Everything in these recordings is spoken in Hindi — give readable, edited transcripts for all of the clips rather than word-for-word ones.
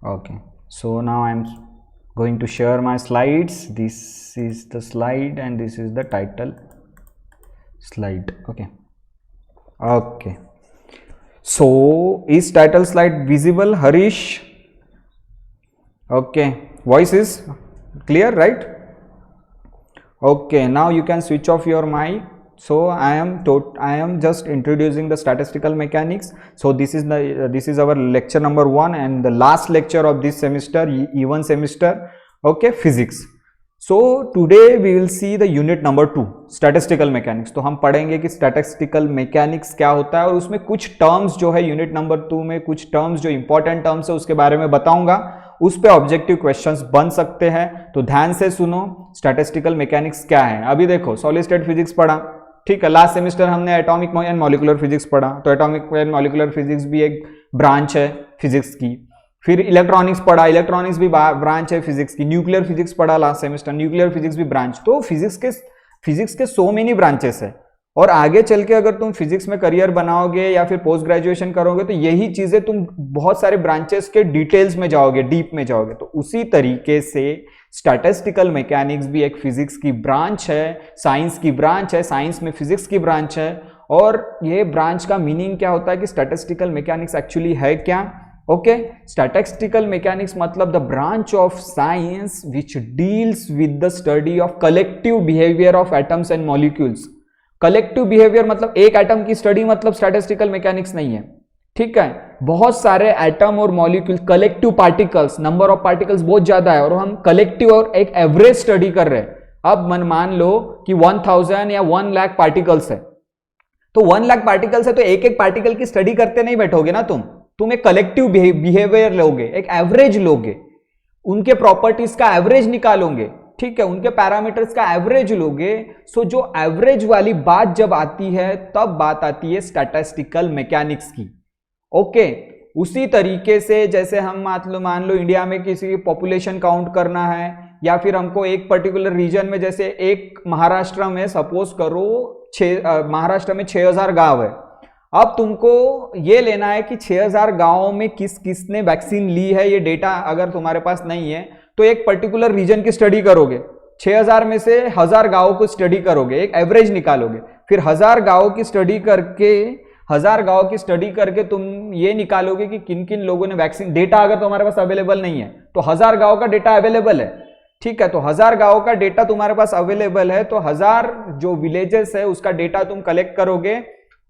Okay, so now I'm going to share my slides. This is the slide and this is the title slide. Okay, so is title slide visible, Harish? Okay, voice is clear, right? Okay, now you can switch off your mic. So I am just introducing the statistical mechanics. So this is our lecture number 1 and the last lecture of this semester, E1 semester. Okay, physics. So today we will see the unit number 2, statistical mechanics. तो हम पढ़ेंगे कि statistical mechanics क्या होता है और उसमें कुछ टर्म्स जो है यूनिट नंबर 2 में कुछ टर्म्स जो इंपॉर्टेंट टर्म्स है उसके बारे में बताऊंगा. उस पे ऑब्जेक्टिव क्वेश्चंस बन सकते हैं, तो ध्यान से सुनो. स्टैटिस्टिकल मैकेनिक्स क्या है? अभी देखो, सॉलिड स्टेट फिजिक्स पढ़ा, ठीक है. लास्ट सेमेस्टर हमने एटॉमिक एंड मॉलिक्यूलर फिजिक्स पढ़ा, तो एटॉमिक एंड मॉलिक्यूलर फिजिक्स भी एक ब्रांच है फिजिक्स की. फिर इलेक्ट्रॉनिक्स पढ़ा, इलेक्ट्रॉनिक्स भी ब्रांच है फिजिक्स की. न्यूक्लियर फिजिक्स पढ़ा लास्ट सेमेस्टर, न्यूक्लियर फिजिक्स भी ब्रांच. तो फिजिक्स के सो मेनी ब्रांचेस है और आगे चल के अगर तुम फिजिक्स में करियर बनाओगे या फिर पोस्ट ग्रेजुएशन करोगे तो यही चीजें तुम बहुत सारे ब्रांचेस के डिटेल्स में जाओगे, डीप में जाओगे. तो उसी तरीके से स्टैटिस्टिकल मैकेनिक्स भी एक फिजिक्स की ब्रांच है, साइंस की ब्रांच है, साइंस में फिजिक्स की ब्रांच है. और ये ब्रांच का मीनिंग क्या होता है कि स्टैटिस्टिकल मैकेनिक्स एक्चुअली है क्या? ओके, स्टैटिस्टिकल मैकेनिक्स मतलब the branch of science which deals with the study of collective behaviour of atoms and molecules. Collective behaviour मतलब एक एटम की स्टडी मतलब स्टैटिस्टिकल मैकेनिक्स नहीं है, ठीक है. बहुत सारे एटम और molecule, collective particles, number of particles बहुत ज्यादा है और हम कलेक्टिव और एक एवरेज स्टडी कर रहे हैं. अब मान लो कि 1000 या 1 लाख पार्टिकल्स है, तो 1 लाख पार्टिकल्स है तो एक एक पार्टिकल की स्टडी करते नहीं बैठोगे ना तुम एक कलेक्टिव बिहेवियर लोगे, एक एवरेज लोगे, उनके प्रॉपर्टीज का एवरेज निकालोगे, ठीक है, उनके पैरामीटर्स का एवरेज लोगे. सो जो एवरेज वाली बात जब आती है तब बात आती है स्टैटिस्टिकल मैकेनिक्स की. ओके, उसी तरीके से जैसे हम मान लो इंडिया में किसी की पॉपुलेशन काउंट करना है या फिर हमको एक पर्टिकुलर रीजन में, जैसे एक महाराष्ट्र में सपोज करो महाराष्ट्र में 6000 गांव है. अब तुमको ये लेना है कि 6000 गांवों में किसने वैक्सीन ली है. ये डेटा अगर तुम्हारे पास नहीं है तो एक पर्टिकुलर रीजन की स्टडी करोगे, 6000 में से 1000 गांवों को स्टडी करोगे, एक एवरेज निकालोगे. फिर 1000 गांवों की स्टडी करके तुम ये निकालोगे कि किन किन लोगों ने वैक्सीन. डेटा अगर तुम्हारे पास अवेलेबल नहीं है तो 1000 गांवों का डेटा अवेलेबल है, ठीक है. तो 1000 गांवों का डेटा तुम्हारे पास अवेलेबल है, तो 1000 जो विलेजेस है उसका डेटा तुम कलेक्ट करोगे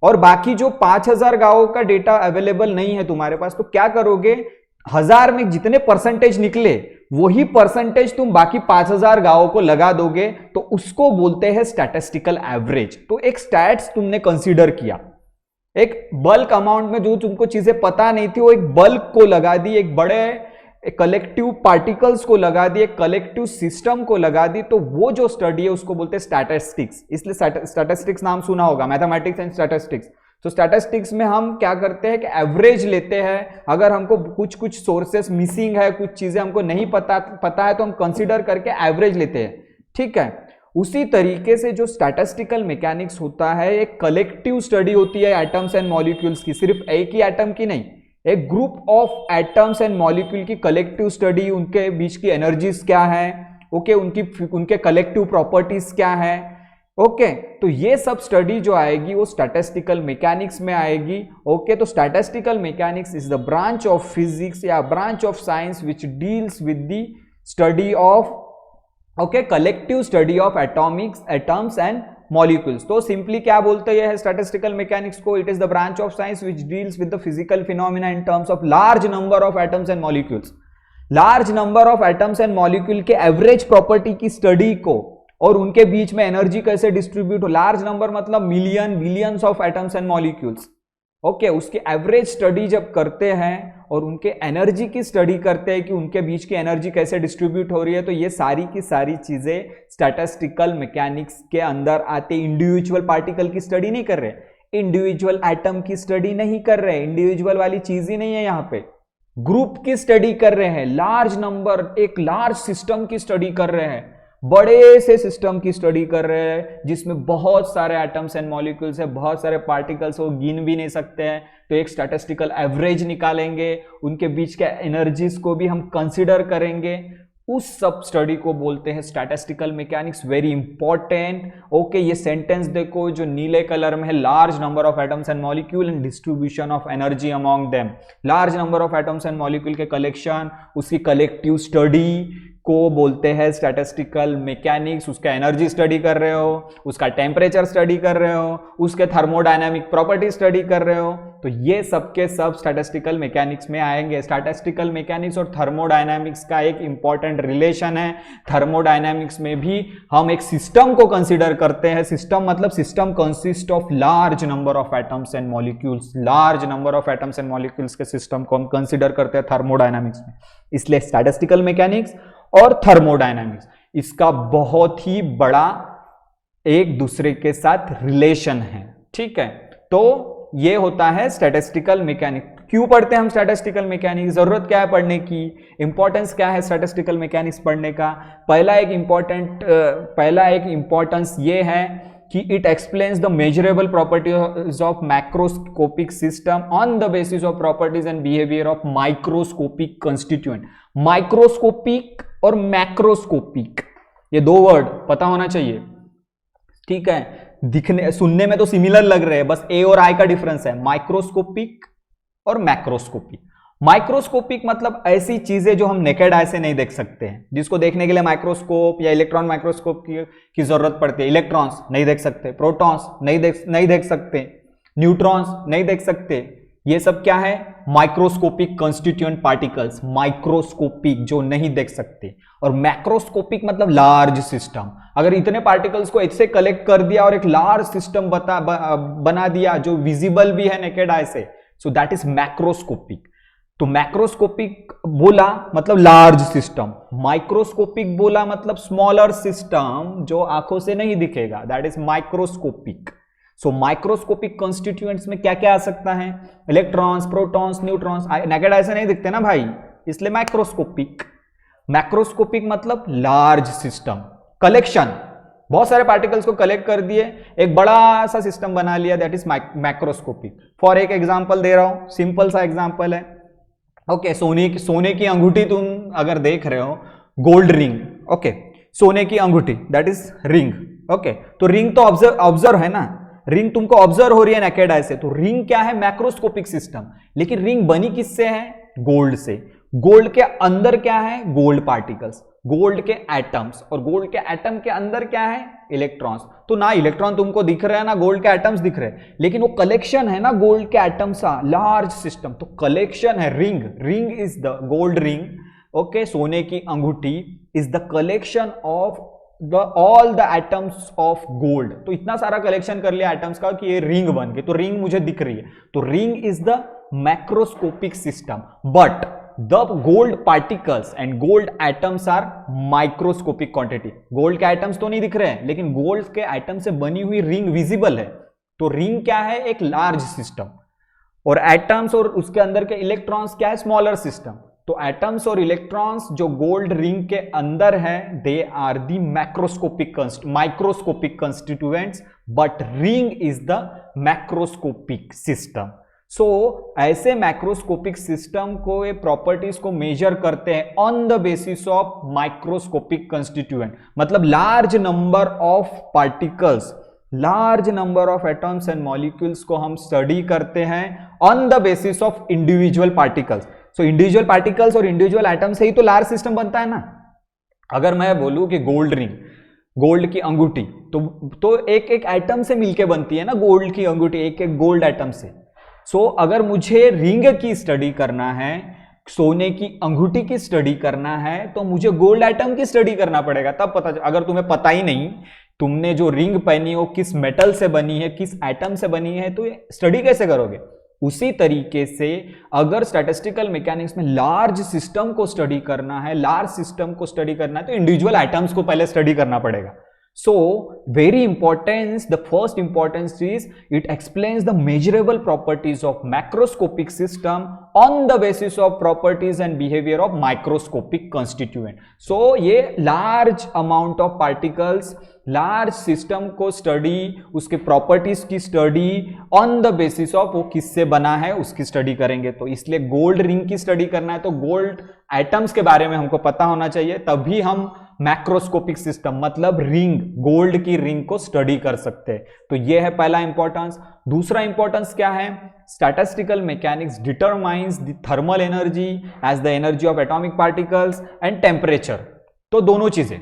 और बाकी जो 5000 गांवों का डेटा अवेलेबल नहीं है तुम्हारे पास, तो क्या करोगे, 1000 में जितने परसेंटेज निकले वही परसेंटेज तुम बाकी 5000 गांवों को लगा दोगे, तो उसको बोलते हैं स्टैटिस्टिकल एवरेज. तो एक स्टैट्स तुमने कंसीडर किया, एक बल्क अमाउंट में जो तुमको चीजें पता नहीं थी वो एक बल्क को लगा दी, एक बड़े कलेक्टिव पार्टिकल्स को लगा दी, एक कलेक्टिव सिस्टम को लगा दी. तो वो जो स्टडी है उसको बोलते हैं स्टैटिस्टिक्स. इसलिए स्टैटिस्टिक्स नाम सुना होगा, मैथमेटिक्स एंड स्टैटिस्टिक्स. तो स्टैटिस्टिक्स में हम क्या करते हैं कि एवरेज लेते हैं. अगर हमको कुछ सोर्सेस मिसिंग है, कुछ चीजें हमको नहीं पता है तो हम कंसीडर करके एवरेज लेते हैं, ठीक है. उसी तरीके से जो स्टैटिस्टिकल मैकेनिक्स होता है एक कलेक्टिव स्टडी होती है एटम्स एंड मॉलिक्यूल्स की, सिर्फ एक ही एटम की नहीं, एक group of atoms and molecule की कलेक्टिव स्टडी. उनके बीच की एनर्जीज क्या है, ओके, उनके कलेक्टिव प्रॉपर्टीज क्या है, ओके. तो ये सब स्टडी जो आएगी वो स्टैटिस्टिकल मैकेनिक्स में आएगी. ओके, तो statistical mechanics is the branch of physics या branch of science which deals with the study of, okay, collective study of atoms and molecules. तो सिंपली क्या बोलते हैं स्टैटिस्टिकल मैकेनिक्स को, it is the branch of science which deals with the physical phenomena in terms of large number of atoms and molecules. Large number of atoms and molecule के एवरेज प्रॉपर्टी की स्टडी को और उनके बीच में एनर्जी कैसे डिस्ट्रीब्यूट हो. लार्ज नंबर मतलब billions of atoms and molecules, okay. उसकी एवरेज स्टडी जब करते हैं और उनके एनर्जी की स्टडी करते हैं कि उनके बीच की एनर्जी कैसे डिस्ट्रीब्यूट हो रही है, तो ये सारी की सारी चीजें स्टैटिस्टिकल मैकेनिक्स के अंदर आते. इंडिविजुअल पार्टिकल की स्टडी नहीं कर रहे, इंडिविजुअल एटम की स्टडी नहीं कर रहे, इंडिविजुअल वाली चीज ही नहीं है यहां पे, ग्रुप की स्टडी कर रहे हैं, लार्ज नंबर, एक लार्ज सिस्टम की स्टडी कर रहे हैं. बड़े से सिस्टम की स्टडी कर रहे हैं जिसमें बहुत सारे एटम्स एंड मॉलिक्यूल्स है, बहुत सारे पार्टिकल्स, वो गिन भी नहीं सकते हैं, तो एक स्टैटिस्टिकल एवरेज निकालेंगे, उनके बीच के एनर्जीज को भी हम कंसिडर करेंगे, उस सब स्टडी को बोलते हैं statistical mechanics. Very important. Okay, ये सेंटेंस देखो जो नीले कलर में है, large number of atoms and molecule and distribution of energy among them. Large number of atoms and molecule के कलेक्शन, उसकी कलेक्टिव स्टडी को बोलते हैं स्टैटिस्टिकल मैकेनिक्स। उसका एनर्जी स्टडी कर रहे हो, उसका टेम्परेचर स्टडी कर रहे हो, उसके थर्मोडायनामिक प्रॉपर्टी स्टडी कर रहे हो, तो ये सब के सब स्टैटिस्टिकल मैकेनिक्स में आएंगे। स्टैटिस्टिकल मैकेनिक्स और थर्मोडायनामिक्स का एक इंपॉर्टेंट रिलेशन है। थर्मोडायनामिक्स में भी हम एक सिस्टम को कंसीडर करते हैं। सिस्टम मतलब system consist of large number of atoms and molecules. Large number of atoms and molecules के सिस्टम को हम कंसीडर करते हैं थर्मोडायनामिक्स में। इसलिए स्टैटिस्टिकल मैकेनिक्स और थर्मोडायनामिक्स, इसका बहुत ही बड़ा एक दूसरे के साथ रिलेशन है। ठीक है, तो ये होता है स्टैटिस्टिकल मैकेनिक्स। क्यों पढ़ते हैं हम स्टैटिस्टिकल मैकेनिक्स? जरूरत क्या है पढ़ने की? इंपॉर्टेंस क्या है स्टैटिस्टिकल मैकेनिक्स पढ़ने का? पहला एक इंपॉर्टेंस ये है कि it explains the measurable properties of macroscopic system on the basis of properties and behaviour of microscopic constituent. Microscopic और मैक्रोस्कोपिक, ये दो वर्ड पता होना चाहिए। ठीक है, दिखने सुनने में तो सिमिलर लग रहे हैं, बस ए और आई का डिफरेंस है, माइक्रोस्कोपिक और मैक्रोस्कोपिक। माइक्रोस्कोपिक मतलब ऐसी चीजें जो हम नेकेड आई से नहीं देख सकते हैं, जिसको देखने के लिए माइक्रोस्कोप या इलेक्ट्रॉन माइक्रोस्कोप की जरूरत पड़ती है। इलेक्ट्रॉन्स नहीं देख सकते, प्रोटॉन्स नहीं देख सकते, न्यूट्रॉन्स नहीं देख सकते। ये सब क्या है? माइक्रोस्कोपिक कंस्टिट्यूएंट पार्टिकल्स, माइक्रोस्कोपिक जो नहीं देख सकते। और मैक्रोस्कोपिक मतलब लार्ज सिस्टम। अगर इतने पार्टिकल्स को ऐसे कलेक्ट कर दिया और एक लार्ज सिस्टम बना दिया जो विजिबल भी है नेकेड आई से, सो दैट इज मैक्रोस्कोपिक। तो मैक्रोस्कोपिक बोला मतलब लार्ज सिस्टम, माइक्रोस्कोपिक बोला मतलब स्मॉलर सिस्टम जो आंखों से नहीं दिखेगा, that is microscopic. So microscopic constituents में क्या क्या आ सकता है? Electrons, protons, neutrons, naked eye से नहीं दिखते ना भाई, इसलिए माइक्रोस्कोपिक। मैक्रोस्कोपिक मतलब लार्ज सिस्टम, कलेक्शन, बहुत सारे पार्टिकल्स को कलेक्ट कर दिए, एक बड़ा सा सिस्टम बना लिया, दैट इज मैक्रोस्कोपिक। फॉर एक एग्जांपल दे रहा हूं, सिंपल सा एग्जांपल है। ओके, सोने की अंगूठी तुम अगर देख रहे हो, गोल्ड रिंग, ओके, सोने की अंगूठी दैट इज रिंग। ओके, तो रिंग तो ऑब्जर्व है ना, रिंग तुमको ऑब्जर्व हो रही है नेकेड आई से, तो रिंग क्या है? Macroscopic system. लेकिन रिंग बनी किससे है? गोल्ड से। गोल्ड के अंदर क्या है? गोल्ड पार्टिकल्स, गोल्ड के एटम्स, और गोल्ड के एटम के अंदर क्या है? इलेक्ट्रॉन्स। तो ना इलेक्ट्रॉन तुमको दिख रहे हैं ना गोल्ड के एटम्स दिख रहे हैं, लेकिन वो कलेक्शन है ना गोल्ड के एटम्स का, लार्ज सिस्टम, तो कलेक्शन है। Ring is the gold ring. Okay, सोने की अंगूठी is the collection of all the atoms of gold. तो इतना सारा कलेक्शन कर लिया एटम्स का कि ये रिंग बन गई, तो रिंग मुझे दिख रही है, तो ring is the macroscopic system. But the gold particles and gold atoms are microscopic quantity. Gold के एटम्स तो नहीं दिख रहे हैं, लेकिन गोल्ड के एटम से बनी हुई रिंग विजिबल है। तो रिंग क्या है? एक लार्ज सिस्टम, और एटम्स और उसके अंदर के इलेक्ट्रॉन्स क्या है? Smaller system. तो एटम्स और इलेक्ट्रॉन्स जो गोल्ड रिंग के अंदर है, they are the microscopic constituents, but ring is the macroscopic system. So ऐसे मैक्रोस्कोपिक सिस्टम को, ये प्रॉपर्टीज को मेजर करते हैं on the basis of microscopic constituent, मतलब large number of particles, large number of atoms and molecules को हम स्टडी करते हैं on the basis of individual particles. So individual particles और इंडिविजुअल एटम से ही तो लार्ज सिस्टम बनता है ना। अगर मैं बोलूं कि गोल्ड रिंग, गोल्ड की अंगूठी, तो एक एक एटम से मिलके बनती है ना गोल्ड की अंगूठी, एक एक गोल्ड एटम से। सो अगर मुझे रिंग की स्टडी करना है, सोने की अंगूठी की स्टडी करना है, तो मुझे गोल्ड एटम की स्टडी करना पड़ेगा, तब पता। अगर तुम्हें पता ही नहीं तुमने जो रिंग पहनी हो किस मेटल से बनी है, किस एटम से बनी है, तो ये स्टडी कैसे करोगे? उसी तरीके से अगर स्टैटिस्टिकल मैकेनिक्स में लार्ज सिस्टम को स्टडी करना है, लार्ज सिस्टम को स्टडी करना है, तो इंडिविजुअल एटम्स को पहले स्टडी करना पड़ेगा। So very importance, the first importance is it explains the measurable properties of macroscopic system on the basis of properties and behavior of microscopic constituent. So ये large amount of particles, large system को स्टडी, उसके प्रॉपर्टीज की study on the basis of वो किससे बना है उसकी स्टडी करेंगे. तो इसलिए गोल्ड रिंग की स्टडी करना है तो गोल्ड एटम्स के बारे में हमको पता होना चाहिए, तभी हम मैक्रोस्कोपिक सिस्टम मतलब रिंग, गोल्ड की रिंग को स्टडी कर सकते हैं. तो ये है पहला इंपॉर्टेंस. दूसरा इंपॉर्टेंस क्या है? Statistical mechanics determines the thermal energy as the energy of atomic particles and temperature. तो दोनों चीजें,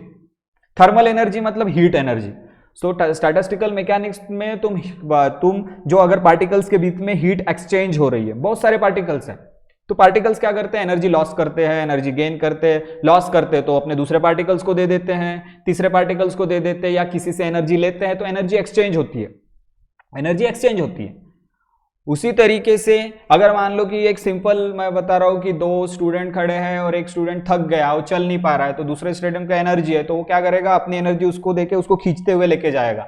थर्मल एनर्जी मतलब heat energy. So statistical mechanics में तुम जो अगर पार्टिकल्स के बीच में हीट एक्सचेंज हो रही है, बहुत सारे पार्टिकल्स हैं, तो पार्टिकल्स क्या करते हैं? एनर्जी लॉस करते हैं, एनर्जी गेन करते हैं. लॉस करते हैं तो अपने दूसरे पार्टिकल्स को दे देते हैं, तीसरे पार्टिकल्स को दे देते हैं, या किसी से एनर्जी लेते हैं, तो एनर्जी एक्सचेंज होती है, एनर्जी एक्सचेंज होती है. उसी तरीके से अगर मान लो कि एक सिंपल मैं बता रहा हूं कि दो स्टूडेंट खड़े हैं और एक स्टूडेंट थक गया, वो चल नहीं पा रहा है, तो दूसरे स्टूडेंट का एनर्जी है, तो वो क्या करेगा? अपनी एनर्जी उसको देके उसको खींचते हुए लेके जाएगा.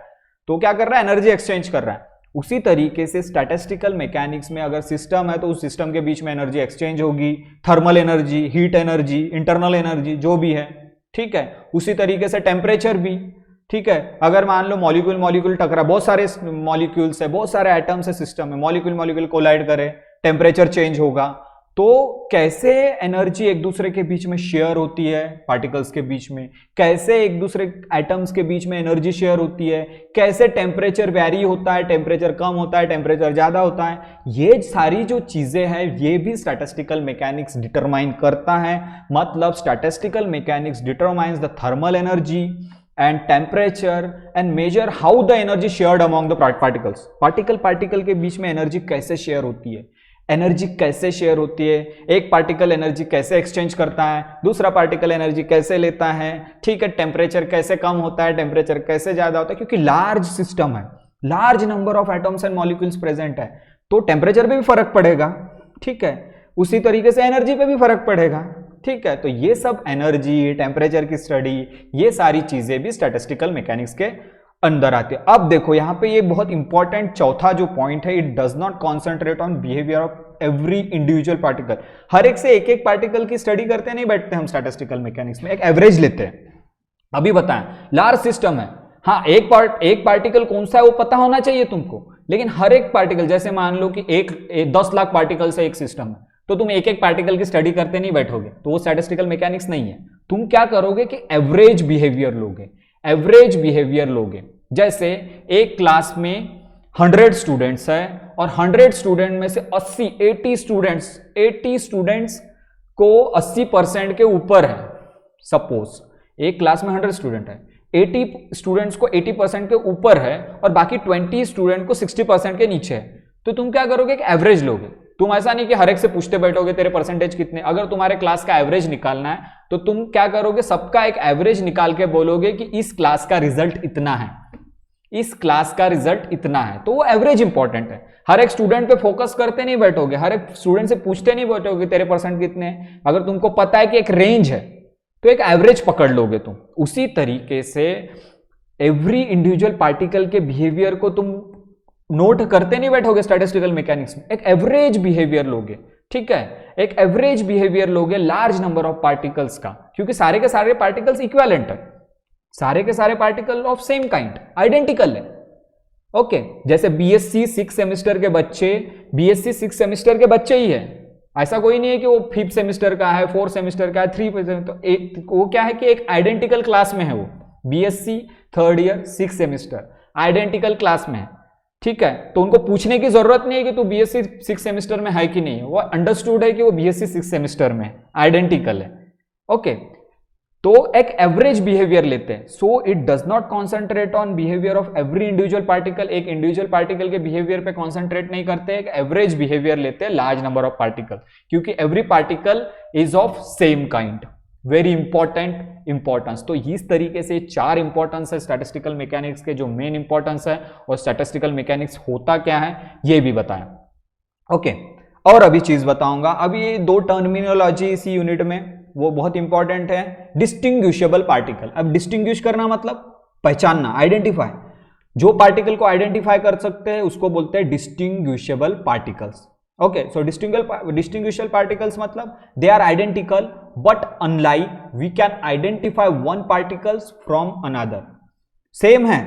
तो क्या कर रहा है? एनर्जी एक्सचेंज कर रहा है. उसी तरीके से स्टैटिस्टिकल मैकेनिक्स में अगर सिस्टम है तो उस सिस्टम के बीच में एनर्जी एक्सचेंज होगी, thermal energy, heat energy, internal energy जो भी है, ठीक है. उसी तरीके से टेम्परेचर भी, ठीक है. अगर मान लो मॉलिक्यूल मॉलिक्यूल टकरा, बहुत सारे मॉलिक्यूल्स है, बहुत सारे एटम्स है सिस्टम में, मॉलिक्यूल मॉलिक्यूल कोलाइड करे, टेम्परेचर चेंज होगा. तो कैसे एनर्जी एक दूसरे के बीच में शेयर होती है, पार्टिकल्स के बीच में, कैसे एक दूसरे एटम्स के बीच में एनर्जी शेयर होती है, कैसे टेम्परेचर वेरी होता है, टेम्परेचर कम होता है, टेम्परेचर ज्यादा होता है, ये सारी जो चीजें हैं ये भी स्टैटिस्टिकल मैकेनिक्स डिटरमाइन करता है. मतलब statistical mechanics determines the thermal energy and temperature and measure how the energy shared among the particles. Particle के बीच में एनर्जी कैसे शेयर होती है, एनर्जी कैसे शेयर होती है, एक पार्टिकल एनर्जी कैसे एक्सचेंज करता है, दूसरा पार्टिकल एनर्जी कैसे लेता है, ठीक है. टेम्परेचर कैसे कम होता है, टेम्परेचर कैसे ज्यादा होता है, क्योंकि लार्ज सिस्टम है, large number of atoms and molecules present है, तो टेम्परेचर पे भी फर्क पड़ेगा, ठीक है. उसी तरीके से एनर्जी पे भी फर्क पड़ेगा, ठीक है. तो ये सब एनर्जी, टेम्परेचर की स्टडी, ये सारी चीजें भी स्टैटिस्टिकल मैकेनिक्स के अंदर आती है. अब देखो यहाँ पे ये बहुत इंपॉर्टेंट चौथा जो पॉइंट है, it does not concentrate on behaviour of every individual particle. हर एक से एक एक पार्टिकल की स्टडी करते नहीं बैठते हम स्टैटिस्टिकल मैकेनिक्स में, एक एवरेज लेते हैं. अभी बताएं, लार्ज सिस्टम है, हाँ एक पार्टिकल कौन सा है वो पता होना चाहिए तुमको, लेकिन हर एक पार्टिकल, जैसे मान लो कि 10 लाख पार्टिकल से एक सिस्टम है, तो तुम एक एक पार्टिकल की स्टडी करते नहीं बैठोगे, तो वो स्टैटिस्टिकल मैकेनिक्स नहीं है. तुम क्या करोगे कि एवरेज बिहेवियर लोगे, एवरेज बिहेवियर लोगे. जैसे एक क्लास में 100 स्टूडेंट्स है और 100 स्टूडेंट में से 80 स्टूडेंट्स को 80% के ऊपर है. सपोज एक क्लास में 100 स्टूडेंट है, 80 स्टूडेंट्स को 80% के ऊपर है और बाकी 20 स्टूडेंट को 60% के नीचे है. तो तुम क्या करोगे? एक एवरेज लोगे. तुम ऐसा नहीं कि हर एक से पूछते बैठोगे तेरे परसेंटेज कितने. अगर तुम्हारे क्लास का एवरेज निकालना है तो तुम क्या करोगे? सबका एक एवरेज निकाल के बोलोगे कि इस क्लास का रिजल्ट इतना है, इस क्लास का रिजल्ट इतना है. तो वो एवरेज इंपॉर्टेंट है. हर एक स्टूडेंट पे फोकस करते नहीं बैठोगे, हर एक स्टूडेंट से पूछते नहीं बैठोगे तेरे परसेंट कितने. अगर तुमको पता है कि एक रेंज है तो एक एवरेज पकड़ लोगे तुम. उसी तरीके से एवरी इंडिविजुअल पार्टिकल के बिहेवियर को तुम नोट करते नहीं बैठोगे स्टैटिस्टिकल मैकेनिक्स में, एक एवरेज बिहेवियर लोगे, ठीक है. एक एवरेज बिहेवियर लोगे लार्ज नंबर ऑफ पार्टिकल्स का, क्योंकि सारे के सारे पार्टिकल्स इक्विवेलेंट है, सारे के सारे particle of same kind, identical है. ओके, जैसे बीएससी 6 सेमेस्टर के बच्चे बीएससी 6 सेमेस्टर के बच्चे ही है, ऐसा कोई नहीं है कि वो 5th सेमेस्टर का है, 4th सेमेस्टर का है, 3 तो एक वो क्या है कि एक आइडेंटिकल क्लास में है. वो BSc 3rd year 6 semester identical class में है, ठीक है. तो उनको पूछने की जरूरत नहीं है कि तू बीएससी 6 सेमेस्टर में है कि नहीं, वो अंडरस्टूड है कि वो बीएससी 6 सेमेस्टर में आइडेंटिकल है. ओके, तो एक एवरेज बिहेवियर लेते हैं. So it does not concentrate on behaviour of every individual particle. एक इंडिविजुअल पार्टिकल के बिहेवियर पे कॉन्सेंट्रेट नहीं करते, एक एवरेज बिहेवियर लेते हैं लार्ज नंबर ऑफ पार्टिकल, क्योंकि every particle is of same kind. Very important importance. तो इस तरीके से 4 इंपॉर्टेंस है स्टैटिस्टिकल मैकेनिक्स के, जो मेन इंपॉर्टेंस है, और स्टैटिस्टिकल मैकेनिक्स होता क्या है ये भी बताया. ओके, और अभी चीज बताऊंगा. अभी ये 2 टर्मिनोलॉजी इसी यूनिट में वो बहुत इंपॉर्टेंट है. Distinguishable particle. अब डिस्टिंग्विश करना मतलब पहचानना, आइडेंटिफाई, जो पार्टिकल को आइडेंटिफाई कर सकते हैं उसको बोलते हैं distinguishable particles. Okay, so distinguishable particles मतलब they are identical but unlike we can identify one particles from another. Same है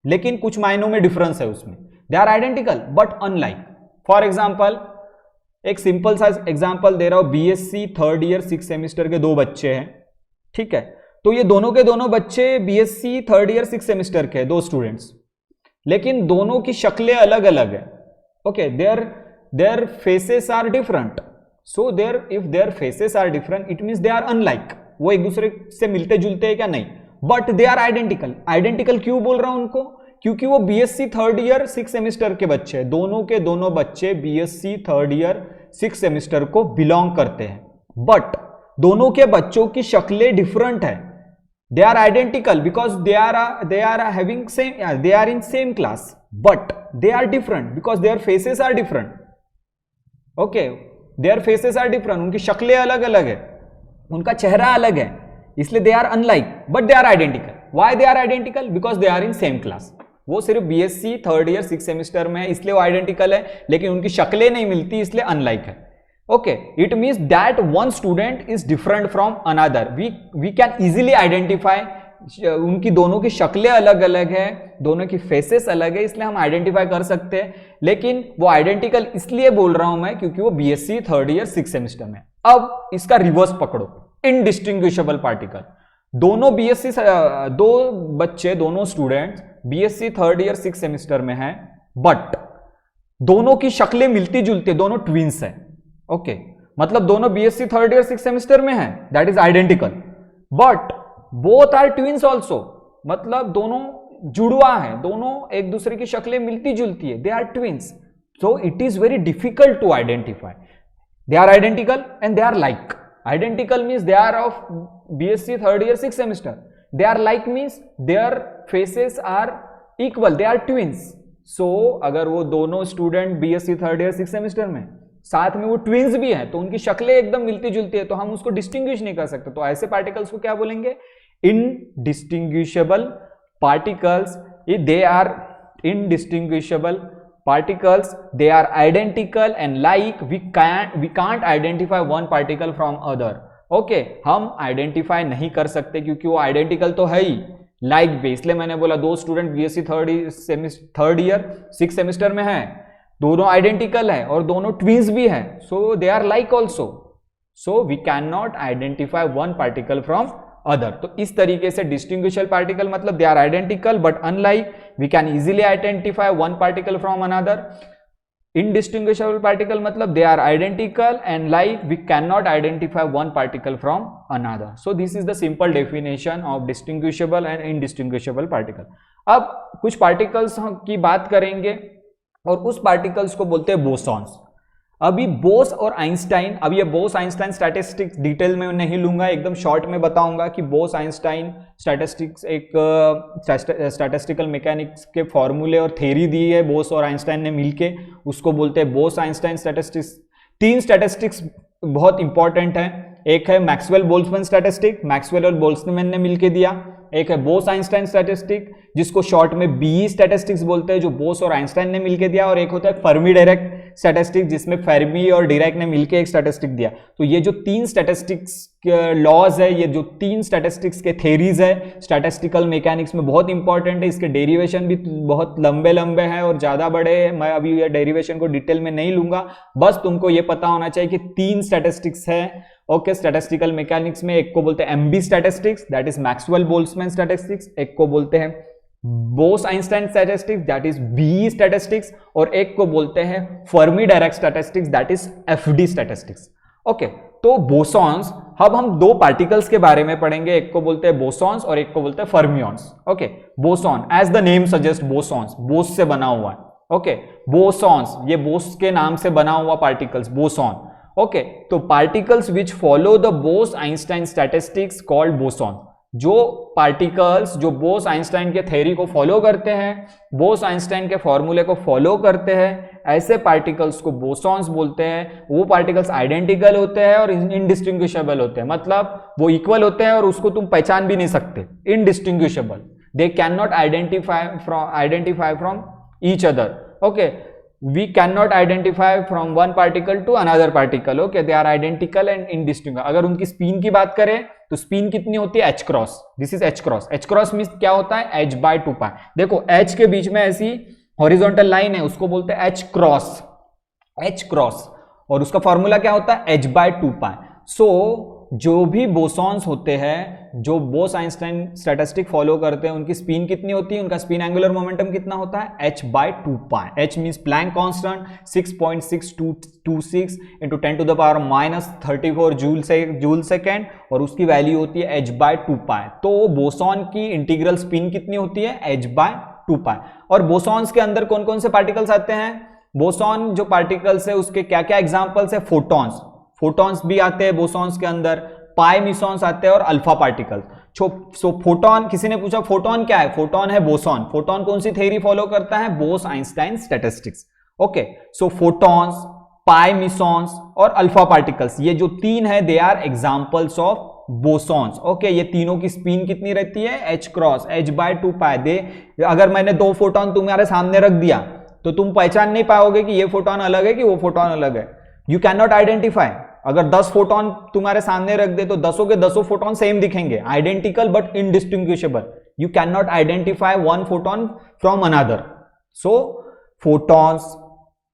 लेकिन कुछ मायनों में डिफरेंस है उसमें। They are identical but unlike. For example, एक सिंपल सा एग्जाम्पल दे रहा हूं, बीएससी थर्ड ईयर 6 सेमिस्टर के 2 बच्चे हैं, ठीक है। तो ये दोनों के दोनों बच्चे बीएससी थर्ड ईयर 6 सेमिस्टर के 2 स्टूडेंट्स, लेकिन दोनों की शक्लें अलग अलग है। Okay, their faces are different, so if their faces are different it means they are unlike. वो एक दूसरे से मिलते जुलते हैं क्या? नहीं, but they are identical. Identical क्यों बोल रहा हूं उनको? क्योंकि वो बीएससी थर्ड ईयर 6 सेमिस्टर के बच्चे हैं, दोनों के दोनों बच्चे बीएससी थर्ड ईयर 6 सेमिस्टर को बिलोंग करते हैं, बट दोनों के बच्चों की शक्लें डिफरेंट है। They are identical because they are having same, they are in same class, but they are different because their faces are different. Okay, their faces are different, उनकी शक्लें अलग अलग है, उनका चेहरा अलग है, इसलिए they are unlike but they are identical. Why they are identical? Because they are in same class. वो सिर्फ बीएससी थर्ड ईयर 6 सेमिस्टर में है इसलिए वो आइडेंटिकल है, लेकिन उनकी शक्लें नहीं मिलती इसलिए अनलाइक है। Okay, it means that one student is different from another. We can easily identify, उनकी दोनों की शक्लें अलग अलग है, दोनों की फेसेस अलग है, इसलिए हम आइडेंटिफाई कर सकते हैं। लेकिन वो आइडेंटिकल इसलिए बोल रहा हूं मैं क्योंकि वो बीएससी थर्ड ईयर 6 सेमिस्टर में। अब इसका रिवर्स पकड़ो, इनडिस्टिंग्विशेबल पार्टिकल। दोनों बीएससी, दो बच्चे, दोनों students BSc third year 6 semester में हैं, बट दोनों की शक्लें मिलती जुलती, दोनों ट्विंस हैं। ओके, मतलब दोनों बीएससी थर्ड ईयर 6 सेमिस्टर में हैं, that is identical, but both are twins also, मतलब दोनों जुड़वा हैं, दोनों एक दूसरे की शक्लें मिलती जुलती है, they are twins. So it is very difficult to identify. They are identical and they are like. Identical means they are of BSc third year 6 semester. They are like means their faces are equal. They are twins. So अगर वो दोनों student BSc third year 6 semester में साथ में वो ट्विंस भी हैं तो उनकी शक्लें एकदम मिलती जुलती है, तो हम उसको डिस्टिंग्विश नहीं कर सकते। तो ऐसे पार्टिकल्स को क्या बोलेंगे? Indistinguishable particles. They are indistinguishable particles, they are identical and like we can't identify one particle from other. Okay, हम identify नहीं कर सकते क्योंकि वो identical तो है ही, like भी। इसलिए मैंने बोला 2 student BSc third year 6 semester में हैं, दोनों identical है और दोनों twins भी हैं, so they are like also, so we cannot identify one particle from other. तो इस तरीके से डिस्टिंग्विशेबल पार्टिकल मतलब they are identical but unlike, we can easily identify one particle from another. Indistinguishable particle मतलब they are identical and like we can not identify one particle from another. So this is the simple definition of distinguishable and indistinguishable particle. अब कुछ पार्टिकल्स की बात करेंगे और उस पार्टिकल्स को बोलते हैं बोसॉन्स। अभी बोस और आइंस्टाइन, अब ये बोस आइंस्टाइन स्टैटिस्टिक्स डिटेल में नहीं लूंगा, एकदम शॉर्ट में बताऊंगा कि बोस आइंस्टाइन स्टैटिस्टिक्स, एक स्टैटिस्टिकल मैकेनिक्स के फॉर्मूले और थ्योरी दी है बोस और आइंस्टाइन ने मिलके, उसको बोलते हैं बोस आइंस्टाइन स्टैटिस्टिक्स। 3 स्टैटिस्टिक्स बहुत इंपॉर्टेंट है, एक है मैक्सवेल बोल्ट्जमैन स्टैटिस्टिक, मैक्सवेल और बोल्ट्जमैन ने मिलके दिया। एक है बोस आइंस्टाइन स्टैटिस्टिक जिसको शॉर्ट में बीई स्टैटिस्टिक्स बोलते हैं, जो बोस और आइंस्टाइन ने मिलके दिया। और एक होता है फर्मी डायरेक्ट स्टैटिस्टिक्स जिसमें फेर्मी और डिराक ने मिलके एक स्टैटिस्टिक दिया। तो ये जो 3 स्टैटिस्टिक्स लॉज है, ये जो 3 स्टैटिस्टिक्स के थेरीज है स्टैटिस्टिकल मैकेनिक्स में, बहुत इंपॉर्टेंट है। इसके डेरिवेशन भी बहुत लंबे लंबे हैं और ज़्यादा बड़े हैं, मैं अभी ये डेरिवेशन को डिटेल में नहीं लूंगा, बस तुमको ये पता होना चाहिए कि 3 स्टैटिस्टिक्स है। ओके, स्टैटिस्टिकल मैकेनिक्स में एक को बोलते हैं MB statistics, that is Maxwell Boltzmann statistics, एक को बोलते हैं Bose Einstein statistics, that is BE statistics, और एक को बोलते हैं Fermi Dirac statistics, that is FD statistics. Okay, तो बोसॉन्स, अब हम 2 पार्टिकल्स के बारे में पढ़ेंगे, एक को बोलते हैं बोसॉन्स और एक को बोलते हैं fermions. Okay, boson as the name suggest, bosons Bose से बना हुआ है। ओके, बोसॉन्स ये बोस के नाम से बना हुआ पार्टिकल्स, बोसॉन। ओके, तो particles which follow the Bose Einstein statistics called boson. जो पार्टिकल्स जो बोस आइंस्टाइन के थ्योरी को फॉलो करते हैं, बोस आइंस्टाइन के फॉर्मूले को फॉलो करते हैं, ऐसे पार्टिकल्स को बोसॉन्स बोलते हैं। वो पार्टिकल्स आइडेंटिकल होते हैं और इनडिस्टिंग्विशेबल होते हैं, मतलब वो इक्वल होते हैं और उसको तुम पहचान भी नहीं सकते, indistinguishable. they cannot identify from each other. Okay, we cannot identify from one particle to another particle. Okay, they are identical and indistinguishable. अगर उनकी स्पिन की बात करें तो स्पिन कितनी होती है, h cross. This is h cross. h cross means क्या होता है, h बाय 2 पाई. देखो h के बीच में ऐसी हॉरिजॉन्टल लाइन है, उसको बोलते हैं h क्रॉस. h क्रॉस और उसका फॉर्मूला क्या होता है, h बाय 2 पाई. सो जो भी बोसॉन्स होते हैं, जो बोस आइंस्टाइन स्टैटिस्टिक फॉलो करते हैं, उनकी स्पिन कितनी होती है, उनका स्पिन एंगुलर मोमेंटम कितना होता है, h by 2 pi. h means Planck constant 6.6226 into 10 to the power minus 34 joule second, और उसकी वैल्यू होती है h बाय 2 पाई. तो बोसॉन की इंटीग्रल स्पिन कितनी होती है, h बाय 2 पाई. और बोसॉन्स के अंदर कौन कौन से पार्टिकल्स आते हैं, बोसॉन जो पार्टिकल्स है उसके क्या क्या एग्जांपल्स है, फोटॉन्स. फोटॉन्स भी आते हैं बोसॉन्स के अंदर, पाई मिसॉन्स आते हैं और अल्फा पार्टिकल्स. सो फोटॉन, किसी ने पूछा फोटॉन क्या है, फोटॉन है बोसॉन. फोटॉन कौन सी थ्योरी फॉलो करता है, Bose Einstein statistics. Okay, so photons, pi mesons और अल्फा पार्टिकल्स, ये जो तीन है they are examples of bosons. Okay, ये तीनों की स्पिन कितनी रहती है, h cross, h by 2 pi. दे अगर मैंने दो फोटॉन तुम्हारे सामने रख दिया तो तुम पहचान नहीं पाओगे कि ये फोटॉन अलग है कि वो फोटॉन अलग है. You can not identify. अगर 10 फोटॉन तुम्हारे सामने रख दे तो 10 के 10 फोटॉन सेम दिखेंगे, identical but indistinguishable. You can not identify one photon from another. So photons,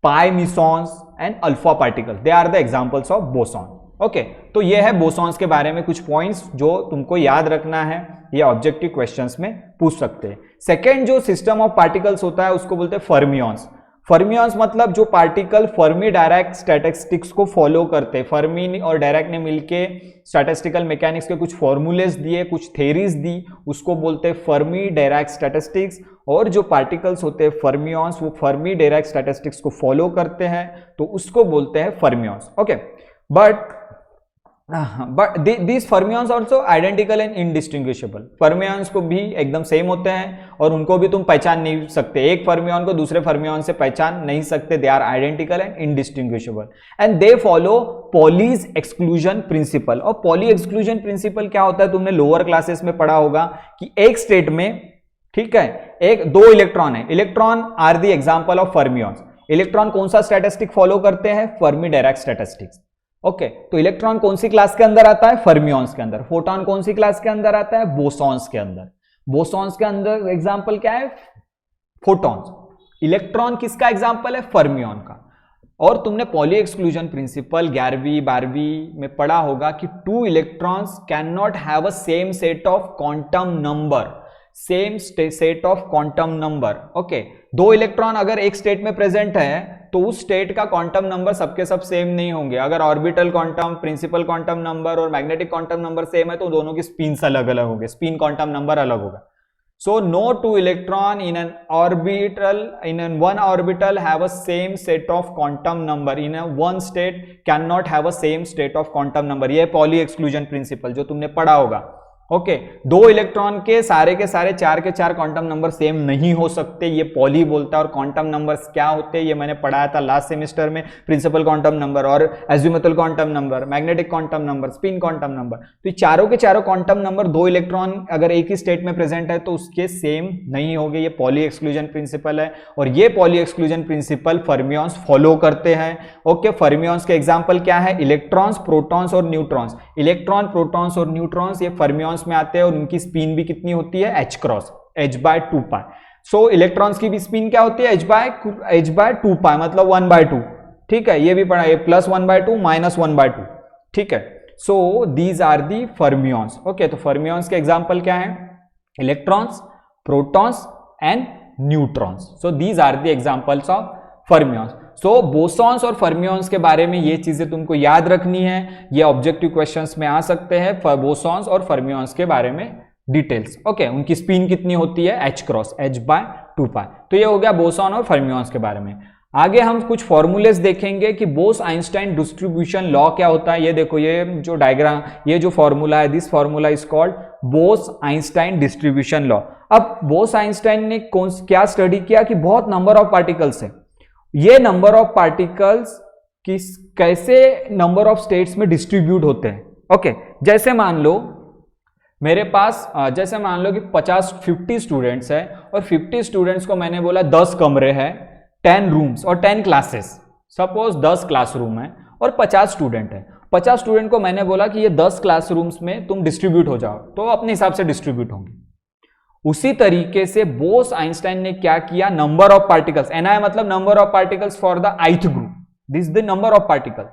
pi mesons and alpha particle, they are the examples of boson. Okay, तो ये है बोसॉन्स के बारे में कुछ पॉइंट्स जो तुमको याद रखना है, ये ऑब्जेक्टिव क्वेश्चंस में पूछ सकते हैं. सेकेंड जो सिस्टम ऑफ पार्टिकल्स होता है उसको बोलते हैं फर्मियंस. फर्मियंस मतलब जो पार्टिकल फर्मी डायराक स्टैटिस्टिक्स को फॉलो करते हैं. फर्मी और डायराक ने मिलके स्टैटिस्टिकल मैकेनिक्स के कुछ फॉर्मूलेस दिए, कुछ थेरीज दी, उसको बोलते हैं फर्मी डायराक स्टैटिस्टिक्स. और जो पार्टिकल्स होते हैं फर्मियंस, वो फर्मी डायराक स्टैटिस्टिक्स को फॉलो करते हैं, तो उसको बोलते हैं fermions. Okay, but these fermions also identical and indistinguishable. fermions को भी एकदम सेम होते हैं और उनको भी तुम पहचान नहीं सकते. एक फर्मियन को दूसरे फर्मियन से पहचान नहीं सकते. They are identical and indistinguishable and they follow Pauli's exclusion principle. और पॉली एक्सक्लूजन प्रिंसिपल क्या होता है, तुमने लोअर क्लासेस में पढ़ा होगा कि एक स्टेट में, ठीक है, दो इलेक्ट्रॉन है. Electron are the example of fermions. Electron कौन सा स्टैटिस्टिक फॉलो करते हैं, फर्मी डायराक स्टैटिस्टिक्स. ओके, तो इलेक्ट्रॉन कौन सी क्लास के अंदर आता है, फर्मियंस के अंदर. फोटॉन कौन सी क्लास के अंदर आता है, बोसॉन्स के अंदर. बोसॉन्स के अंदर एग्जांपल क्या है, फोटॉन्स. इलेक्ट्रॉन किसका एग्जांपल है, फर्मियन का. और तुमने पॉली एक्सक्लूजन प्रिंसिपल 11वीं 12वीं में पढ़ा होगा कि 2 electrons can not have a same set of quantum number. Same set of quantum number. Okay, 2 electron अगर एक स्टेट में प्रेजेंट है तो उस स्टेट का क्वांटम नंबर सबके सब सेम नहीं होंगे. अगर orbital quantum, principal quantum number और मैग्नेटिक क्वांटम नंबर सेम है तो दोनों की स्पिन्स अलग अलग होंगे, स्पिन क्वांटम नंबर अलग होगा. So no 2 electron in an one orbital have a same set of quantum number. In one state can not have a same state of quantum number. ये पॉली एक्सक्लूजन प्रिंसिपल जो तुमने पढ़ा होगा. ओके, 2 इलेक्ट्रॉन के सारे 4 के 4 क्वांटम नंबर सेम नहीं हो सकते, ये पॉली बोलता है. और क्वांटम नंबर्स क्या होते हैं ये मैंने पढ़ाया था लास्ट सेमेस्टर में. प्रिंसिपल क्वांटम नंबर और azimuthal quantum number, magnetic quantum number, spin quantum number. तो ये चारों के चारों क्वांटम नंबर 2 इलेक्ट्रॉन अगर एक ही स्टेट में प्रेजेंट है तो उसके सेम नहीं होंगे. ये पॉली एक्सक्लूजन प्रिंसिपल है और ये Pauli exclusion principal fermions follow करते हैं. ओके, फर्मियंस के एग्जाम्पल क्या है, इलेक्ट्रॉन्स, प्रोटॉन्स और न्यूट्रॉन्स. इलेक्ट्रॉन, प्रोटॉन्स और न्यूट्रॉन्स ये फर्मियंस में आते हैं और उनकी स्पिन भी कितनी होती है, h cross, h by 2 pi. So electrons की भी स्पिन क्या होती है, h बाय 2 पाई, मतलब 1/2. ठीक है, ये भी पढ़ा है, प्लस 1/2 माइनस 1/2. ठीक है, so these are the fermions. Okay, तो फर्मियंस के एग्जांपल क्या है, electrons, protons and neutrons. So these are the examples of fermions. So bosons और फर्मियंस के बारे में ये चीजें तुमको याद रखनी है, ये ऑब्जेक्टिव क्वेश्चंस में आ सकते हैं. बोसॉन्स और फर्मियंस के बारे में डिटेल्स. ओके, उनकी स्पिन कितनी होती है, h क्रॉस, h बाय 2 पाई. तो ये हो गया बोसॉन और फर्मियंस के बारे में. आगे हम कुछ फॉर्मूलेस देखेंगे कि बोस आइंस्टाइन डिस्ट्रीब्यूशन लॉ क्या होता है. ये देखो, ये जो डायग्राम, ये जो फॉर्मूला है, this formula is called Bose Einstein distribution law. अब बोस आइंस्टाइन ने क्या स्टडी किया कि बहुत नंबर ऑफ पार्टिकल्स है, ये नंबर ऑफ पार्टिकल्स कैसे नंबर ऑफ स्टेट्स में डिस्ट्रीब्यूट होते हैं. ओके, जैसे मान लो मेरे पास जैसे मान लो कि 50 स्टूडेंट्स है और 50 स्टूडेंट्स को मैंने बोला 10 कमरे हैं, 10 रूम्स और 10 क्लासेस। सपोज 10 क्लासरूम है और 50 स्टूडेंट है। 50 स्टूडेंट को मैंने बोला कि ये 10 क्लासरूम्स में तुम डिस्ट्रीब्यूट हो जाओ, तो अपने हिसाब से डिस्ट्रीब्यूट होंगे। उसी तरीके से बोस आइंस्टाइन ने क्या किया, नंबर ऑफ पार्टिकल्स, एनआई मतलब number of particles for the ith group, this the number of particle,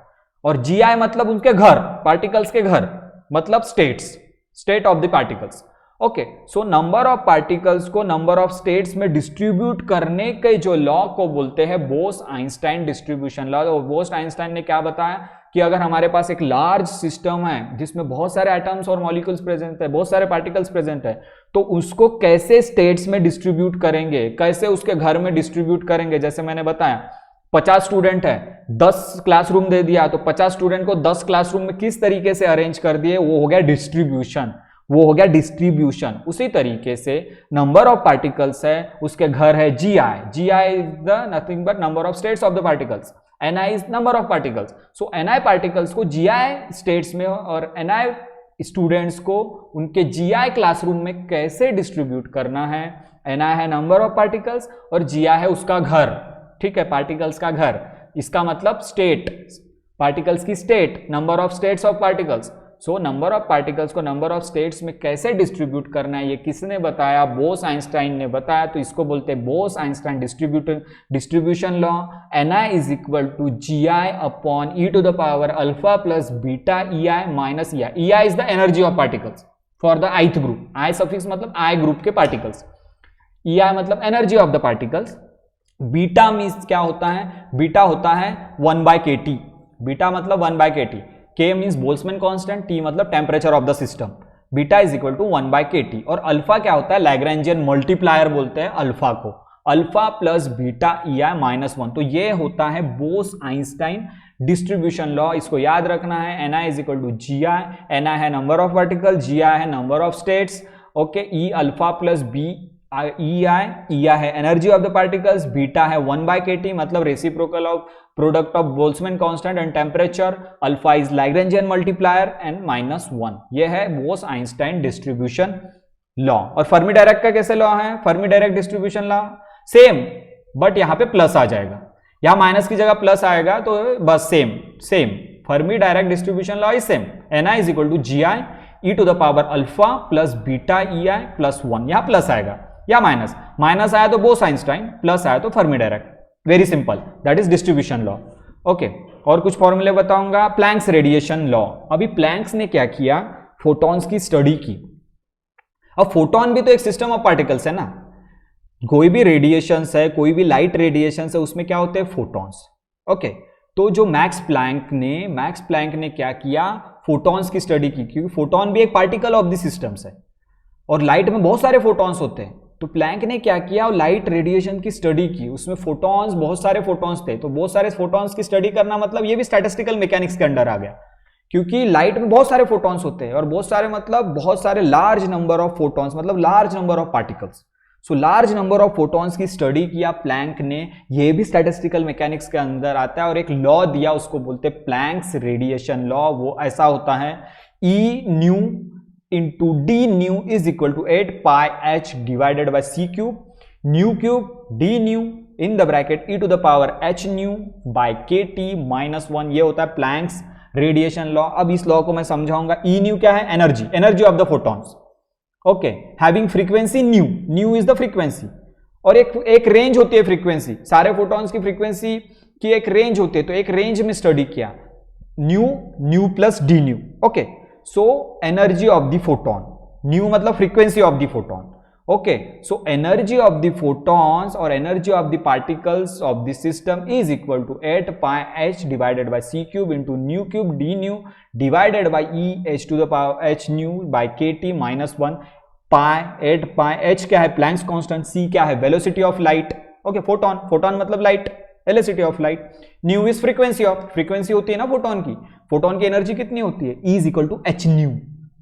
और जीआई मतलब उनके घर, पार्टिकल्स के घर मतलब states, state of the particles. Okay, so number of particles को नंबर ऑफ स्टेट्स में डिस्ट्रीब्यूट करने के जो लॉ को बोलते हैं बोस आइंस्टाइन डिस्ट्रीब्यूशन लॉ। और बोस आइंस्टाइन ने क्या बताया कि अगर हमारे पास एक लार्ज सिस्टम है जिसमें बहुत सारे एटम्स और मॉलिक्यूल्स प्रेजेंट है, बहुत सारे पार्टिकल्स प्रेजेंट है, तो उसको कैसे स्टेट्स में डिस्ट्रीब्यूट करेंगे, कैसे उसके घर में डिस्ट्रीब्यूट करेंगे। जैसे मैंने बताया 50 स्टूडेंट है, 10 क्लासरूम दे दिया, तो 50 स्टूडेंट को 10 क्लासरूम में किस तरीके से अरेंज कर दिए, वो हो गया डिस्ट्रीब्यूशन, वो हो गया डिस्ट्रीब्यूशन। उसी तरीके से नंबर ऑफ पार्टिकल्स है, उसके घर है g i, g i is the nothing but number of states of the particles, n i is number of particles. So n i particles को जीआई स्टेट्स में और एनआई स्टूडेंट्स को उनके जीआई क्लासरूम में कैसे डिस्ट्रीब्यूट करना है। एनआई है नंबर ऑफ पार्टिकल्स और जीआई है उसका घर, ठीक है, पार्टिकल्स का घर, इसका मतलब स्टेट, पार्टिकल्स की state, number of states of particles. So number of particles को नंबर ऑफ स्टेट्स में कैसे डिस्ट्रीब्यूट करना है, ये किसने बताया, बोस आइंस्टाइन ने बताया। तो इसको बोलते हैं Bose Einstein distribution law. NI is equal to GI upon e to the power alpha plus beta EI minus EI. EI is the energy of particles for the ith group, I suffix मतलब आई ग्रुप के पार्टिकल्स, ईआई मतलब energy of the particles. Beta means क्या होता है, बीटा होता है 1/kT, बीटा मतलब 1/kT, K means Boltzmann constant, T मतलब temperature of the system, beta is equal to 1/kT। और अल्फा क्या होता है, लैग्रेंजियन मल्टीप्लायर बोलते हैं अल्फा को, alpha plus beta EI minus 1। तो ये होता है बोस आइंस्टाइन डिस्ट्रीब्यूशन लॉ, इसको याद रखना है। Ni is equal to GI, Ni है नंबर ऑफ पार्टिकल, GI है number of states, okay, E alpha plus B EI है energy of the particles, beta है 1/kT मतलब reciprocal of product of Boltzmann constant and temperature, alpha is Lagrangian multiplier and minus 1। ये है बोस आइंस्टाइन डिस्ट्रीब्यूशन लॉ। और फर्मी डायरेक्ट का कैसे लॉ है, Fermi Dirac distribution law same, but यहां पे प्लस आ जाएगा, यहां माइनस की जगह प्लस आएगा, तो बस same Fermi Dirac distribution law is same. Ni is equal to GI e to the power alpha plus beta EI plus 1, यहां प्लस आएगा या माइनस आया तो बोस आइंस्टाइन, प्लस आया तो Fermi direct, very simple, that is distribution law. Okay, और कुछ फॉर्मूले बताऊंगा। प्लैंक्स रेडिएशन लॉ, अभी प्लैंक्स ने क्या किया, फोटॉन्स की स्टडी की। अब फोटोन भी तो एक सिस्टम ऑफ पार्टिकल्स है ना, कोई भी रेडिएशंस है, कोई भी लाइट रेडिएशंस है, उसमें क्या होते हैं, फोटॉन्स। ओके, तो जो मैक्स प्लैंक ने क्या किया, फोटॉन्स की स्टडी की, क्योंकि फोटोन भी एक पार्टिकल ऑफ द सिस्टम्स है और लाइट में बहुत सारे फोटॉन्स होते हैं। तो प्लैंक ने क्या किया, लाइट रेडिएशन की स्टडी की, उसमें फोटॉन्स, बहुत सारे फोटॉन्स थे, तो बहुत सारे फोटॉन्स की स्टडी करना मतलब ये भी स्टैटिस्टिकल मैकेनिक्स के अंडर आ गया, क्योंकि लाइट में बहुत सारे फोटॉन्स होते हैं और बहुत सारे मतलब बहुत सारे लार्ज नंबर ऑफ फोटॉन्स मतलब large number of particles. So large number of photons की स्टडी किया प्लैंक ने, ये भी स्टैटिस्टिकल मैकेनिक्स के अंदर आता है, और एक लॉ दिया, उसको बोलते हैं प्लैंक्स रेडिएशन लॉ। वो ऐसा होता है, E new into d nu is equal to 8 pi h divided by c cube, nu cube d nu in the bracket e to the power h nu by kt minus 1। ये होता है प्लैंक्स रेडिएशन लॉ। अब इस लॉ को मैं समझाऊंगा। E nu क्या है, energy of the photons, okay, having frequency new is the frequency, और एक रेंज होती है फ्रीक्वेंसी, सारे फोटॉन्स की फ्रीक्वेंसी की एक रेंज होती है, तो एक रेंज में स्टडी किया, nu plus d nu. Okay, so energy of the photon, nu मतलब frequency of the photon, okay, so energy of the photons और energy of the particles of the system is equal to 8 pi h divided by c cube into nu cube d nu divided by e h to the power h nu by kt minus 1 pi 8 pi h क्या है, प्लैंक्स कांस्टेंट, c क्या है, velocity of light, okay, photon मतलब light, velocity of light, nu is frequency होती है ना फोटोन की एनर्जी कितनी होती है, E is equal to h nu,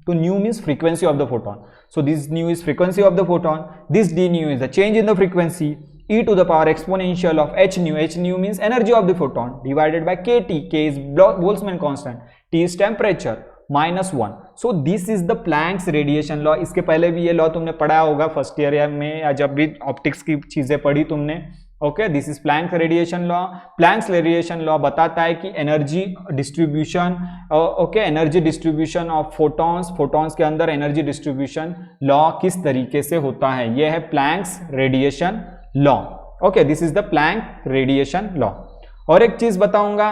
तो nu means frequency of the photon, so this nu is frequency of the photon, this d nu is the change in the frequency, e to the power exponential of h nu means energy of the photon divided by kt, k is Boltzmann constant, t is temperature, -1। So this is the Planck's radiation law. इसके पहले भी ये लॉ तुमने पढ़ा होगा फर्स्ट ईयर में, या जब भी ऑप्टिक्स की चीजें पढ़ी तुमने। Okay, this is Planck's radiation law. Planck's radiation law बताता है कि energy distribution, okay, energy distribution of photons, photons के अंदर एनर्जी डिस्ट्रीब्यूशन लॉ किस तरीके से होता है। यह है Planck's radiation law. Okay, this is the Planck radiation law. और एक चीज बताऊंगा,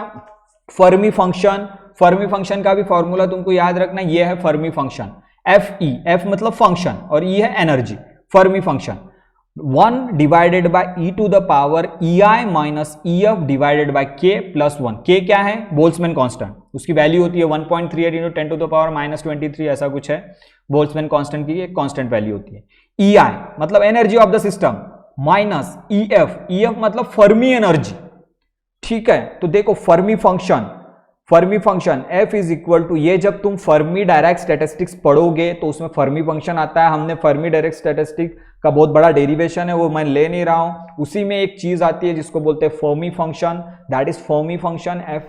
फर्मी फंक्शन। फर्मी फंक्शन का भी फॉर्मूला तुमको याद रखना, यह है Fermi function. F E, F मतलब फंक्शन और ई है energy. Fermi function 1 divided by e to the power E I minus E F divided by K plus 1। K क्या है? Boltzmann constant. उसकी वैल्यू होती है 1.38 इंटू 10 टू द पावर -23, ऐसा कुछ है। बोल्ट्जमैन कांस्टेंट की एक कांस्टेंट वैल्यू होती है। ई आई मतलब energy of the system minus E F, E F मतलब फर्मी एनर्जी। ठीक है, तो देखो Fermi function, Fermi function F is equal to, ये जब तुम फर्मी डायरेक्ट स्टैटिस्टिक्स पढ़ोगे तो उसमें फर्मी फंक्शन आता है। हमने फर्मी डायरेक्ट स्टैटिस्टिक का बहुत बड़ा डेरिवेशन है, वो मैं ले नहीं रहा हूं। उसी में एक चीज आती है जिसको बोलते हैं Fermi function, that is Fermi function F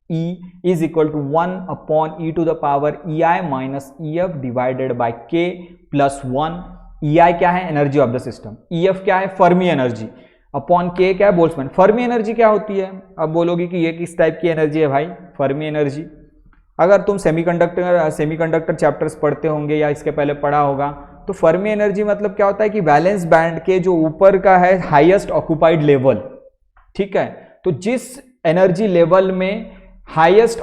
E is equal to 1 upon e to the power E I minus E F divided by के प्लस 1। ई आई क्या है? Energy of the system. E F क्या है? Fermi energy. अपॉन के क्या है? बोल्ट्जमैन। फर्मी एनर्जी क्या होती है? अब बोलोगे कि ये किस टाइप की एनर्जी है भाई? फर्मी एनर्जी, अगर तुम सेमीकंडक्टर चैप्टर्स पढ़ते होंगे या इसके पहले पढ़ा होगा, तो फर्मी एनर्जी मतलब क्या होता है कि वैलेंस बैंड के जो ऊपर का है हाईएस्ट ऑक्युपाइड लेवल। ठीक है, तो जिस एनर्जी लेवल में हाईएस्ट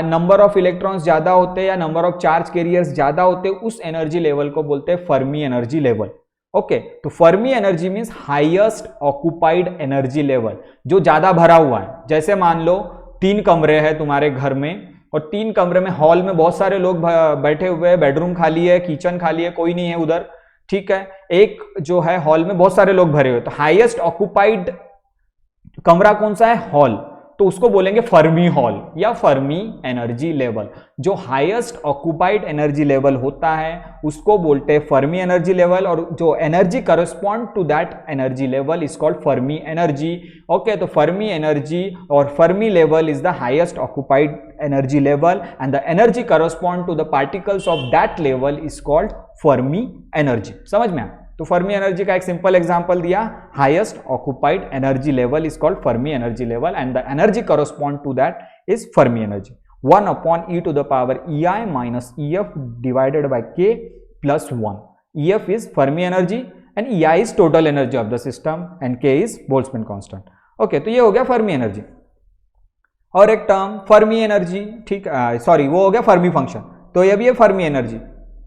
नंबर ऑफ इलेक्ट्रॉन्स ज्यादा होते हैं या नंबर ऑफ चार्ज कैरियर्स ज्यादा होते हैं, उस एनर्जी लेवल को बोलते हैं फर्मी एनर्जी लेवल। ओके, तो Fermi energy means highest occupied energy level, जो ज्यादा भरा हुआ है। जैसे मान लो 3 कमरे हैं तुम्हारे घर में, और 3 कमरे में हॉल में बहुत सारे लोग बैठे हुए हैं, बेडरूम खाली है, किचन खाली है, कोई नहीं है उधर। ठीक है, एक जो है हॉल में बहुत सारे लोग भरे हुए, तो हाईएस्ट ऑक्युपाइड कमरा कौन सा है? हॉल। तो उसको बोलेंगे फर्मी हॉल या फर्मी एनर्जी लेवल। जो हाईएस्ट ऑक्युपाइड एनर्जी लेवल होता है उसको बोलते हैं फर्मी एनर्जी लेवल, और जो energy correspond to that energy level is called Fermi energy. Okay, तो फर्मी एनर्जी और Fermi level is the highest occupied energy level, and the energy correspond to the particles of that level is called Fermi energy. समझ में आया? तो फर्मी एनर्जी का एक सिंपल एग्जांपल दिया, highest occupied energy level is called Fermi energy level, and the energy correspond to that is Fermi energy. 1 upon e to the power E I minus E F divided by के plus 1। E f is Fermi energy and e i is total energy of the system and k is Boltzmann constant. Okay, तो ये हो गया फर्मी एनर्जी। और एक टर्म फर्मी एनर्जी, ठीक, सॉरी वो हो गया फर्मी फंक्शन, तो ये भी है फर्मी एनर्जी।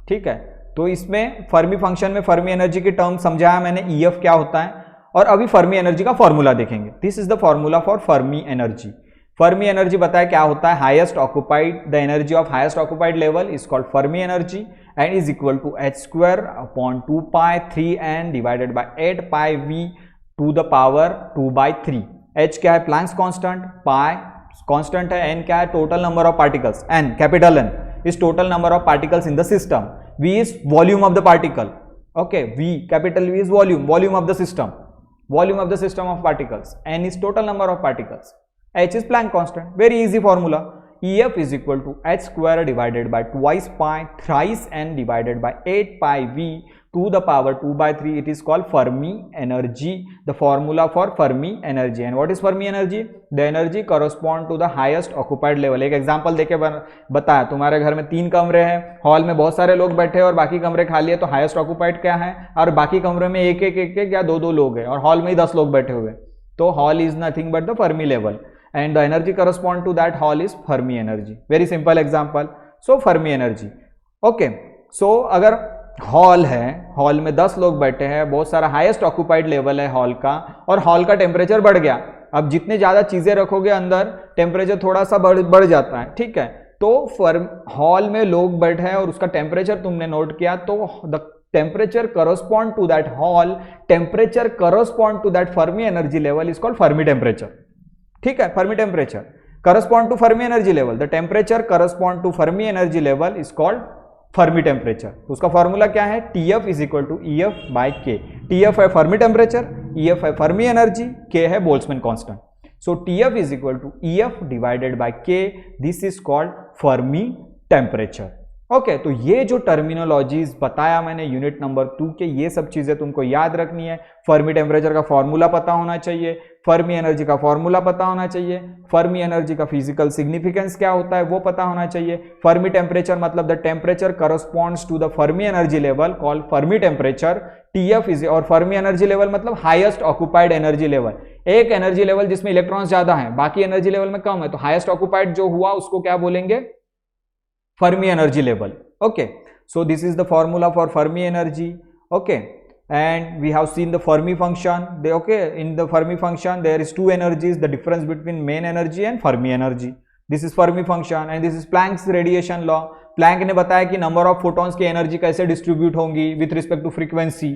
ठीक है, तो इसमें फर्मी फंक्शन में फर्मी एनर्जी की टर्म समझाया मैंने, ई एफ क्या होता है, और अभी फर्मी एनर्जी का फॉर्मूला देखेंगे। This is the formula for Fermi energy. Fermi energy बताया क्या होता है? Highest occupied, the energy of highest occupied level is called Fermi energy and is equal to h square upon 2 pi 3n divided by 8 pi v to the power 2/3। h क्या है? प्लैंक्स कांस्टेंट, पाई कांस्टेंट है, n क्या है? Total number of particles, n capital N is total number of particles in the system, v is volume of the particle. Okay, v capital V is volume of the system, volume of the system of particles. N is total number of particles. H is Planck constant. Very easy formula. EF is equal to h square divided by twice pi thrice n divided by 8 pi v to the power 2/3. It is called Fermi energy. The formula for Fermi energy. And what is Fermi energy? The energy correspond to the highest occupied level. एक एग्जांपल देके बताया, तुम्हारे घर में 3 कमरे हैं, हॉल में बहुत सारे लोग बैठे हैं और बाकी कमरे खाली है, तो हाईएस्ट ऑक्युपाइड क्या है? और बाकी कमरे में एक या दो लोग हैं, और हॉल में ही 10 लोग बैठे हुए, तो hall is nothing but the Fermi level, and the energy correspond to that hall is Fermi energy. Very simple example. So Fermi energy. Okay. So अगर हॉल है, हॉल में 10 लोग बैठे हैं, बहुत सारा हाईएस्ट ऑक्युपाइड लेवल है हॉल का, और हॉल का टेम्परेचर बढ़ गया। अब जितने ज्यादा चीजें रखोगे अंदर, टेम्परेचर थोड़ा सा बढ़ जाता है। ठीक है, तो हॉल में लोग बैठे हैं और उसका टेम्परेचर तुमने नोट किया, तो the temperature correspond to that hall, temperature correspond to that Fermi energy level is called Fermi temperature. ठीक है, Fermi temperature correspond to Fermi energy level, the temperature correspond to Fermi energy level is called Fermi temperature. उसका फॉर्मूला क्या है? TF is equal to EF by K. TF है फर्मी टेम्परेचर, EF है फर्मी एनर्जी, K है Boltzmann constant. So TF is equal to EF divided by K, this is called Fermi temperature. Okay, तो ये जो टर्मिनोलॉजीज बताया मैंने यूनिट नंबर 2 के, ये सब चीजें तुमको याद रखनी है। फर्मी टेम्परेचर का फॉर्मूला पता होना चाहिए, फर्मी एनर्जी का फॉर्मूला पता होना चाहिए, फर्मी एनर्जी का फिजिकल सिग्निफिकेंस क्या होता है वो पता होना चाहिए। फर्मी टेम्परेचर मतलब the temperature corresponds to the Fermi energy level called Fermi temperature. TF is, और फर्मी एनर्जी लेवल मतलब हाईएस्ट ऑक्युपाइड एनर्जी लेवल, एक एनर्जी लेवल जिसमें इलेक्ट्रॉन्स ज्यादा हैं, बाकी एनर्जी लेवल में कम है, तो हाईएस्ट ऑक्युपाइड जो हुआ उसको क्या बोलेंगे? Fermi energy level. Okay, so this is the formula for Fermi energy. Okay, and we have seen the Fermi function. In the Fermi function there is two energies, the difference between main energy and Fermi energy. This is Fermi function and this is Planck's radiation law. Planck ने बताया कि नंबर ऑफ फोटॉन्स की एनर्जी कैसे डिस्ट्रीब्यूट होंगी विथ रिस्पेक्ट टू फ्रीक्वेंसी,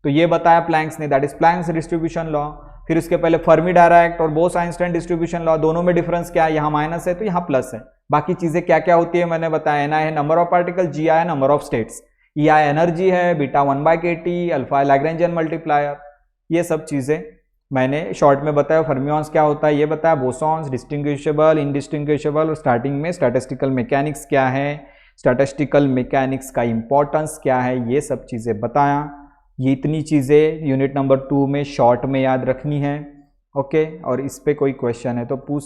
तो ये बताया प्लैंक्स ने, that is Planck's distribution law. फिर उसके पहले फर्मी डायरेक्ट और बोस-आइंस्टाइन डिस्ट्रीब्यूशन लॉ, दोनों में डिफरेंस क्या है? यहाँ माइनस है तो यहाँ प्लस है। बाकी चीजें क्या क्या होती है मैंने बताया, एन आई है number of particle, g i है number of states, e i energy है, beta 1/kT, alpha Lagrangian multiplier, ये सब चीजें मैंने शॉर्ट में बताया। फर्मियंस क्या होता है ये बताया, बोसॉन्स, डिस्टिंग्विशेबल, इनडिस्टिंग्विशेबल, और स्टार्टिंग में स्टैटिस्टिकल मैकेनिक्स क्या है, स्टैटिस्टिकल मैकेनिक्स का इंपॉर्टेंस क्या है, ये सब चीजें बताया। ये इतनी चीजें यूनिट नंबर 2 में शॉर्ट में याद रखनी है। ओके, और इस पे कोई क्वेश्चन है तो पूछ